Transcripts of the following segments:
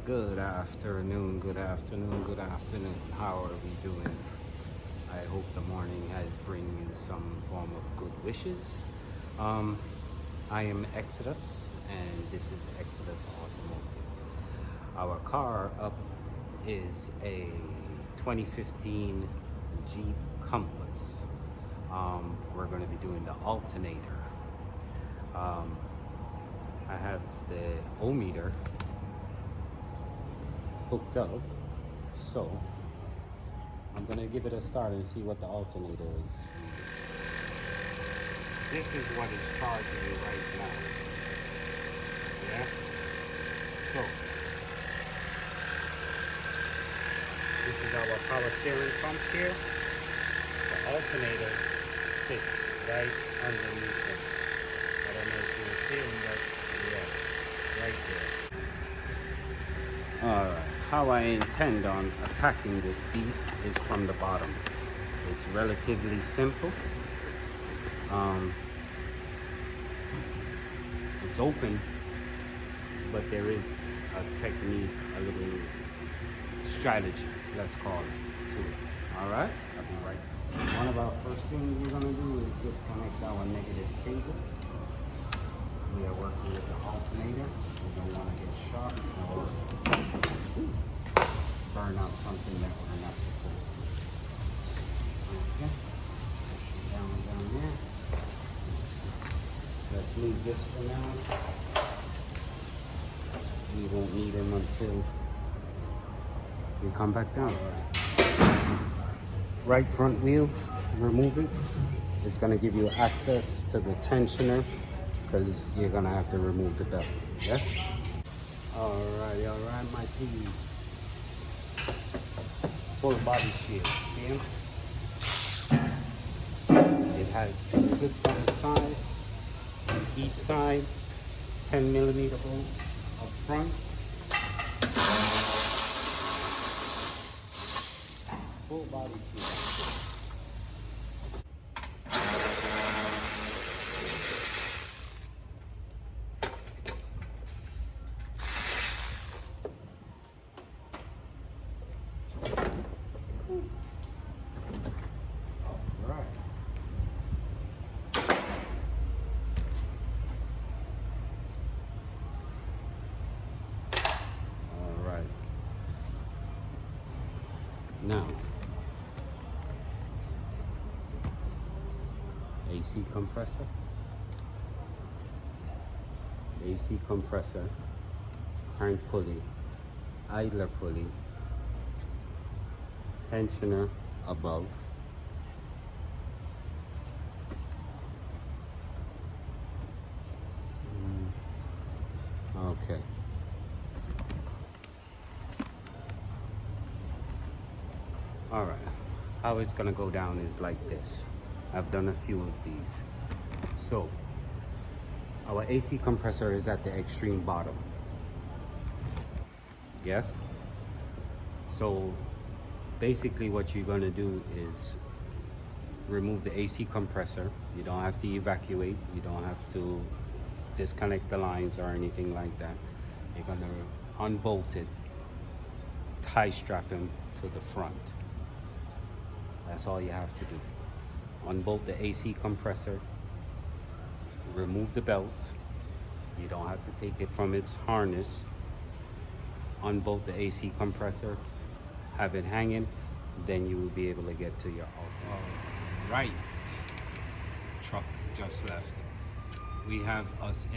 Good afternoon, good afternoon, good afternoon. How are we doing? I hope the morning has bring you some form of good wishes. Um, I am Exodus, and this is Exodus Automotive. Our car up is a 2015 Jeep Compass. We're going to be doing the Alternator. Um, I have the O-meter hooked up, so I'm gonna give it a start and see what the alternator is. This is what is charging me right now. Yeah. So this is our power steering pump here. The alternator sits right underneath it. I don't know if you can see them, but yeah, right there. Alright, how I intend on attacking this beast is from the bottom. It's relatively simple. It's open, but there is a technique, a little strategy, let's call it, to it. Alright, I'll be right back. One of our first things we're going to do is disconnect our negative cable. We are working with the alternator. We don't want to get shot or burn out something that we're not supposed to. Okay. Push it down there. Let's leave this for now. We won't need them until we come back down. Right front wheel, remove it. It's going to give you access to the tensioner because you're going to have to remove the belt. Yeah? Alright, my team. Full body shield. See him? It has two clips on the side. Each side, 10mm bolts up front. Full body shield. Alright. Alright. Now, AC compressor. AC compressor, crank pulley, idler pulley, tensioner above, okay. All right, how it's gonna go down is like this. I've done a few of these. So our AC compressor is at the extreme bottom. Yes? So basically what you're gonna do is remove the AC compressor. You don't have to evacuate. You don't have to disconnect the lines or anything like that. You're gonna unbolt it, tie strap him to the front. That's all you have to do. Unbolt the AC compressor, remove the belt. You don't have to take it from its harness. Unbolt the AC compressor, have it hanging, then you will be able to get to your alternator. All right, truck just left. We have us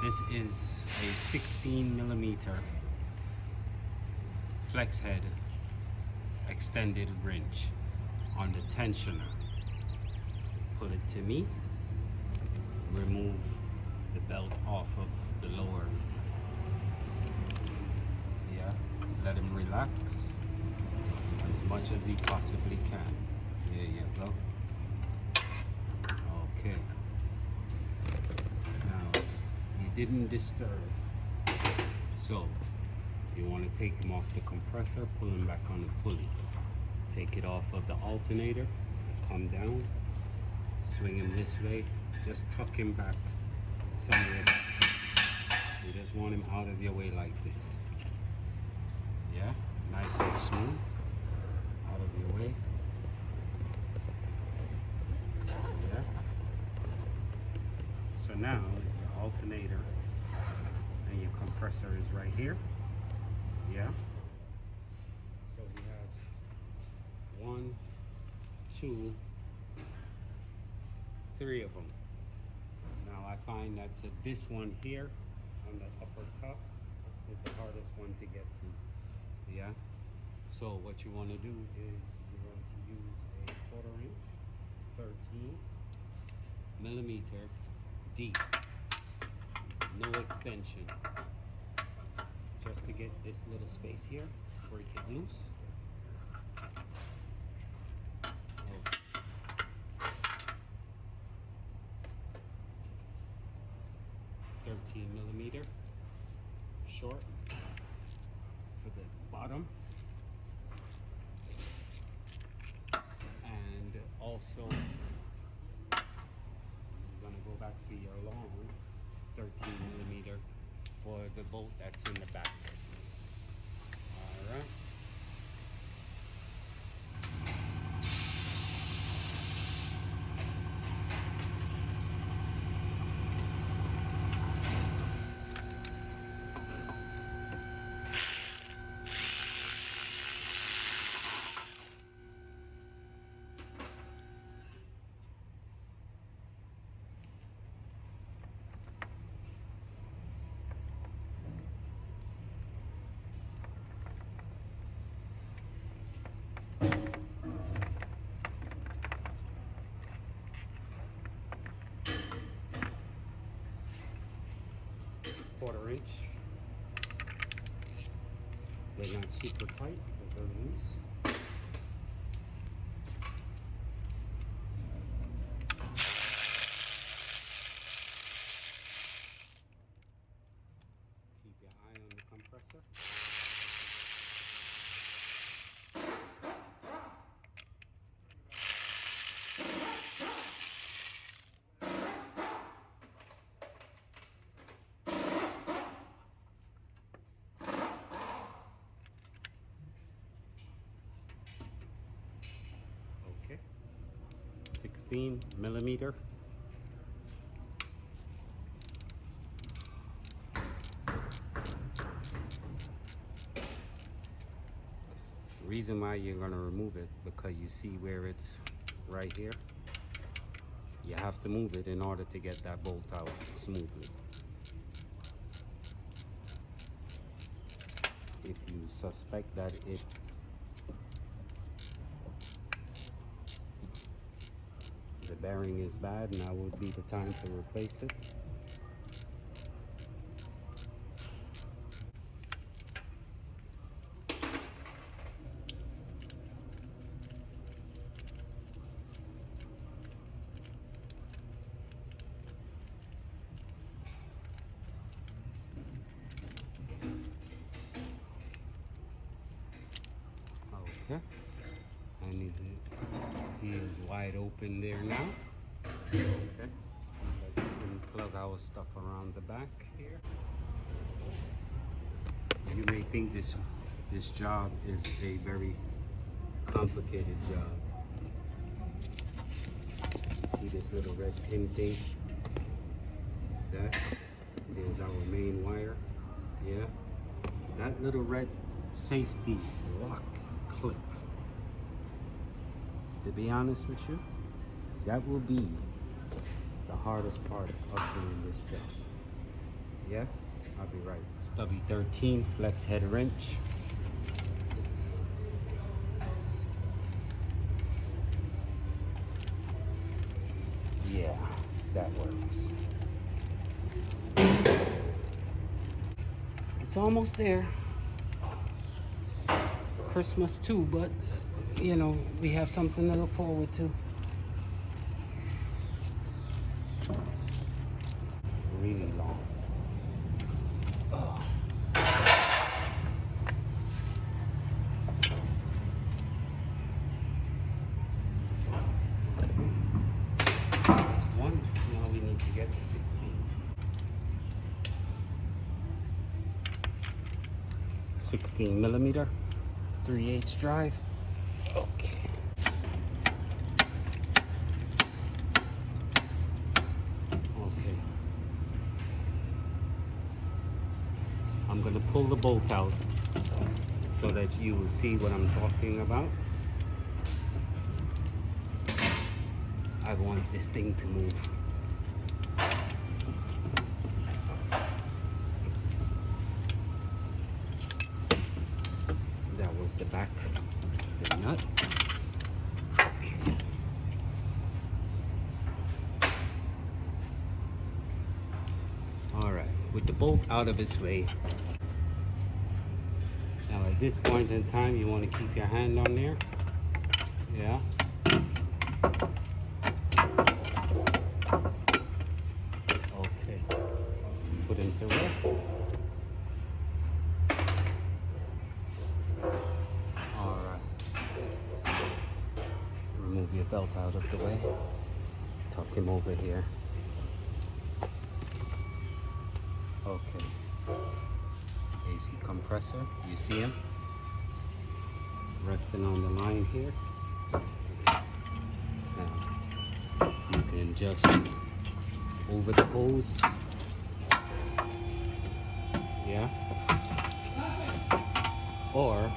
this is a 16mm flex head extended wrench on the tensioner. Put it to me, remove the belt off of the lower. Yeah, let him relax as much as he possibly can. There you go. Okay. Now, he didn't disturb. So, you want to take him off the compressor, pull him back on the pulley. Take it off of the alternator, come down, swing him this way, just tuck him back somewhere. You just want him out of your way like this. Yeah, nice and smooth. Out of your way. Yeah. So now your alternator and your compressor is right here. Yeah. So we have 1, 2, 3 of them. Now I find that this one here on the upper top is the hardest one to get to. Yeah. So what you want to do is you're going to use a 1/4 inch, 13 millimeter deep, no extension, just to get this little space here, break it loose. 13 millimeter short for the bottom, and also I'm gonna go back to your long 13 millimeter for the bolt that's in the back. All right. Quarter inch. They're not super tight, but they're loose. Keep your eye on the compressor. Okay, 16 millimeter. The reason why you're going to remove it, because you see where it's right here. You have to move it in order to get that bolt out smoothly. If you suspect that the bearing is bad, now would be the time to replace it. Okay, and he is wide open there now. Okay, let's plug our stuff around the back here. You may think this job is a very complicated job. See this little red pin thing? There's our main wire. Yeah, that little red safety lock clip. To be honest with you, that will be the hardest part of doing this job. Yeah, I'll be right. Stubby 13 flex head wrench. Yeah, that works. It's almost there. Christmas too, but you know, we have something to look forward to. Really long. Oh. That's one. Now we need to get to 16. 16 millimeter 3/8 drive. Okay. Okay. I'm gonna pull the bolt out so that you will see what I'm talking about. I want this thing to move. That was the back, the nut. Okay. All right, with the bolt out of its way. Now at this point in time, you want to keep your hand on there. Yeah. Okay. Put him to rest. All right. Remove your belt out of the way. Tuck him over here. Okay. AC compressor, you see him? Resting on the line here. Now, you can just over the hose. Yeah. Or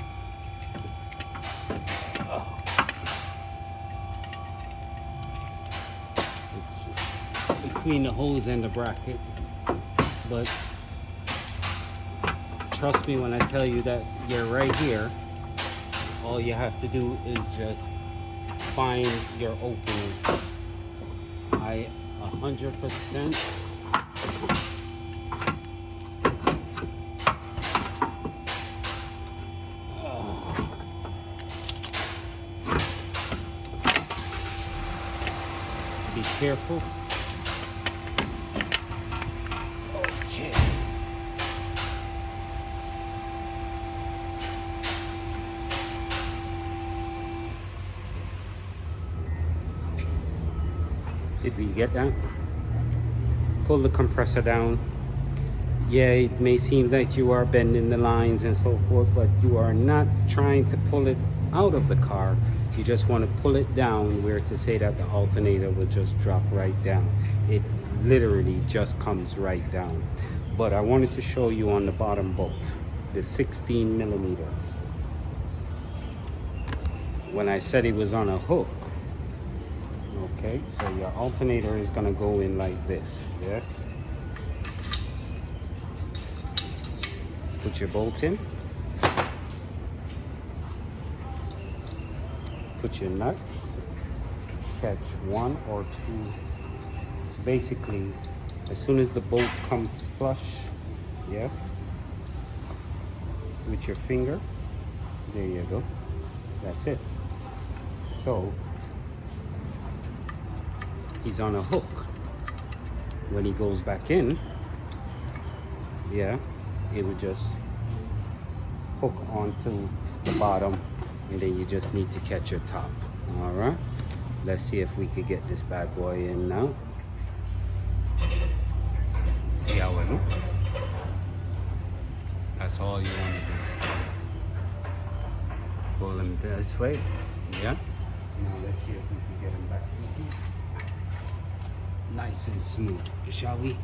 it's between the hose and the bracket. But trust me when I tell you that you're right here. All you have to do is just find your opening. I 100% be careful. Okay. Did we get that? Pull the compressor down. Yeah, it may seem that you are bending the lines and so forth, but you are not trying to pull it out of the car. You just want to pull it down where to say that the alternator will just drop right down. It literally just comes right down. But I wanted to show you on the bottom bolt, the 16 millimeter. When I said it was on a hook, okay, so your alternator is gonna go in like this, yes? Put your bolt in. Put your nut. Catch one or two. Basically, as soon as the bolt comes flush, yes? With your finger, there you go. That's it. So, he's on a hook. When he goes back in, yeah, it would just hook onto the bottom, and then you just need to catch your top. All right, let's see if we could get this bad boy in now. See how it looks? That's all you want to do. Pull him this way, yeah. Now let's see if we can get him back in here. Nice and smooth, shall we?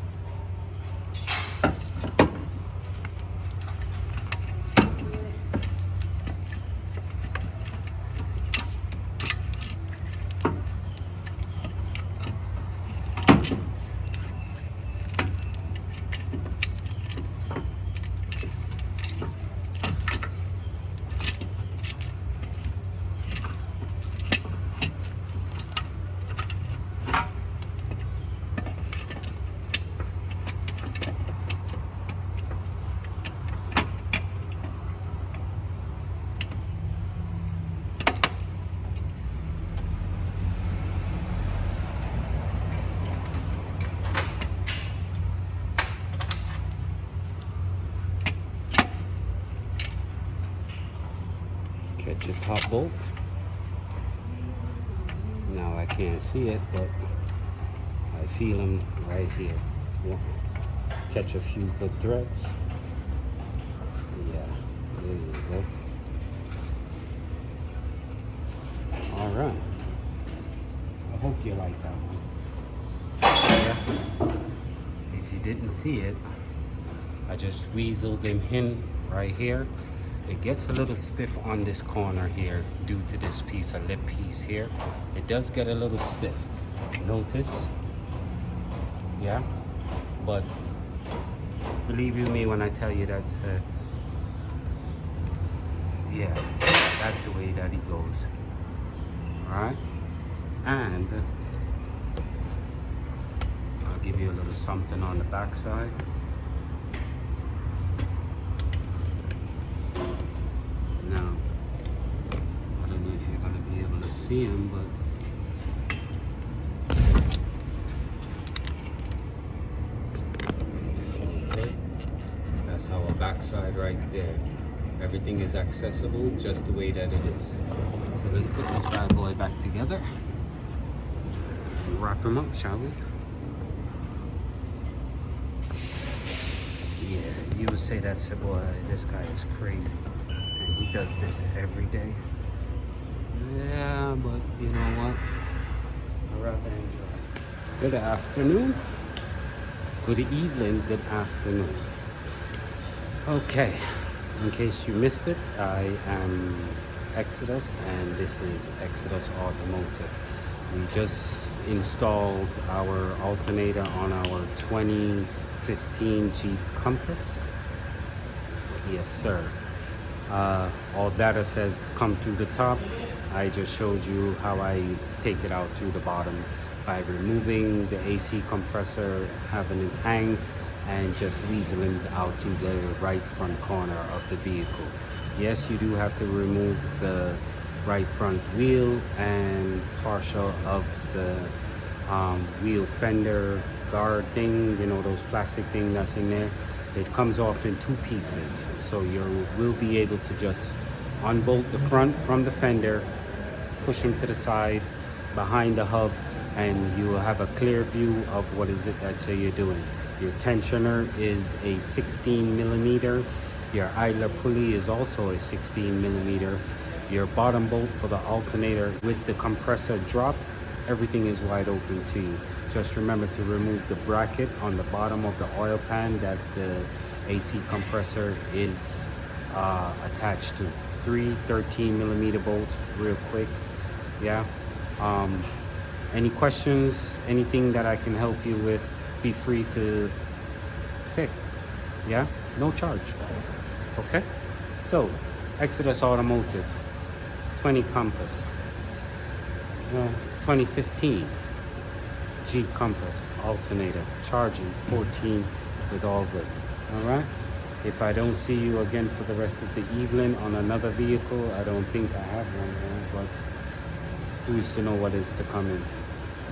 Catch your top bolt. Now I can't see it, but I feel them right here. Yeah. Catch a few good threads. Yeah, good. All right. I hope you like that one. Yeah. If you didn't see it, I just weaseled him in right here. It gets a little stiff on this corner here due to this piece of lip piece here. It does get a little stiff. Notice? Yeah. But believe you me when I tell you that, yeah, that's the way that he goes. All right. And I'll give you a little something on the back side. Now, I don't know if you're going to be able to see him, but okay, that's our backside right there. Everything is accessible just the way that it is. So let's put this bad boy back together and wrap him up, shall we? Yeah, you would say that's a boy, this guy is crazy. And he does this every day. Yeah, but you know what? I'd rather enjoy. Good afternoon. Good evening, good afternoon. Okay, in case you missed it, I am Exodus and this is Exodus Automotive. We just installed our alternator on our 2015 Jeep Compass. Yes, sir. All data says come through the top. I just showed you how I take it out through the bottom by removing the AC compressor, having it hang, and just weaseling it out to the right front corner of the vehicle. Yes, you do have to remove the right front wheel and partial of the wheel fender guard thing, you know, those plastic thing that's in there. It comes off in two pieces, so you will be able to just unbolt the front from the fender, push them to the side behind the hub, and you will have a clear view of what is it that you're doing. Your tensioner is a 16 millimeter. Your idler pulley is also a 16 millimeter. Your bottom bolt for the alternator with the compressor drop, everything is wide open to you. Just remember to remove the bracket on the bottom of the oil pan that the AC compressor is attached to. 3 13 millimeter bolts, real quick. Yeah. Any questions, anything that I can help you with, be free to say. Yeah, no charge. Okay. So, Exodus Automotive, 20 Compass, 2015 Jeep Compass alternator, charging 14 with all good. All right. If I don't see you again for the rest of the evening on another vehicle, I don't think I have one there, but who's to know what is to come in.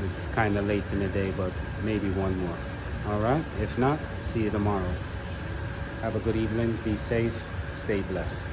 It's kind of late in the day, but maybe one more. All right. If not, see you tomorrow. Have a good evening. Be safe. Stay blessed.